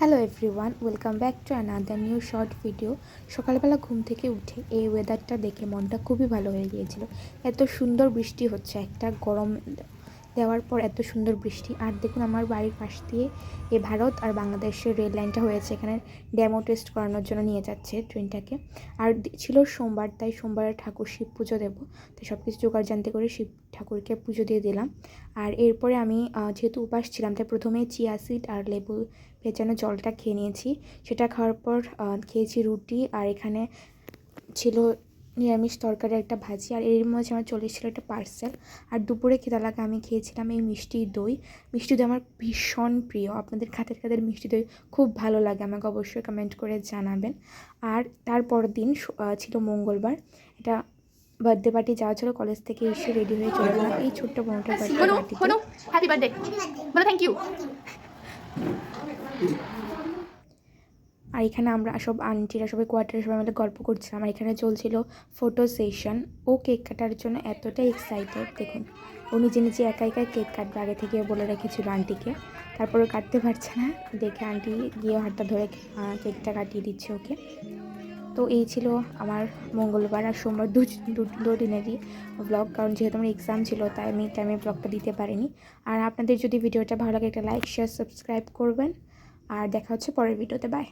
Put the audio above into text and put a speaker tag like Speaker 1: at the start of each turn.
Speaker 1: Hello everyone, welcome back to another new short video. সকালবেলা ঘুম থেকে উঠে এই ওয়েদারটা দেখে মনটা খুবই ভালো হয়ে গিয়েছিল। এত সুন্দর বৃষ্টি হচ্ছে, একটা গরম দেওয়ার পর এত সুন্দর বৃষ্টি। আর দেখুন, আমার বাড়ির পাশ দিয়ে এই ভারত আর বাংলাদেশের রেল লাইনটা হয়েছে, এখানে ডেমো টেস্ট করানোর জন্য নিয়ে যাচ্ছে ট্রেনটাকে। আর ছিল সোমবার, তাই সোমবারে ঠাকুর শিব পুজো দেবো, তাই সব কিছু জোগাড় জানতে করে শিব ঠাকুরকে পুজো দিয়ে দিলাম। আর এরপরে আমি যেহেতু উপাস ছিলাম, তাই প্রথমে চিয়া সিড আর লেবু ভেজানো জলটা খেয়ে নিয়েছি। সেটা খাওয়ার পর খেয়েছি রুটি, আর এখানে ছিল নিরামিষ তরকারি, একটা ভাজি, আর এর মধ্যে আমার চলে এসেছিলো একটা পার্সেল। আর দুপুরে খেতে লাগা আমি খেয়েছিলাম এই মিষ্টি দই। মিষ্টি দই আমার ভীষণ প্রিয়। আপনাদের খাতের খাতের মিষ্টি দই খুব ভালো লাগে, আমাকে অবশ্যই কমেন্ট করে জানাবেন। আর তারপর দিন ছিল মঙ্গলবার, এটা বার্থডে পার্টি যাওয়া ছিল। কলেজ থেকে এসে রেডি হয়ে চলে গেলাম এই ছোট্ট বোনটার বার্থডে পার্টিতে।
Speaker 2: হ্যাপি বার্থডে বলো, থ্যাংক ইউ।
Speaker 1: আর এখানে আমরা সব আন্টিরা সবাই কোয়ার্টারে সবাই মিলে গল্প করছিলাম। আর এখানে চলছিল ফটো সেশন। ও কেক কাটার জন্য এতটাই এক্সাইটেড, দেখুন ও নিজে নিজে একা একাই কেক কাটবে, আগে থেকে বলে রেখেছিল আন্টিকে। তারপরে কাটতে পারছে না দেখে আন্টি গিয়ে হাতটা ধরে কেকটা কাটিয়ে দিচ্ছে ওকে। তো এই ছিল আমার মঙ্গলবার আর সোমবার দুদিনেরই ব্লগ, কারণ যেহেতু আমার এক্সাম ছিল তাই আমি টাইমে ব্লগটা দিতে পারিনি। আর আপনাদের যদি ভিডিওটা ভালো লাগে একটা লাইক শেয়ার সাবস্ক্রাইব করবেন। আর দেখা হচ্ছে পরের ভিডিওতে, বাই।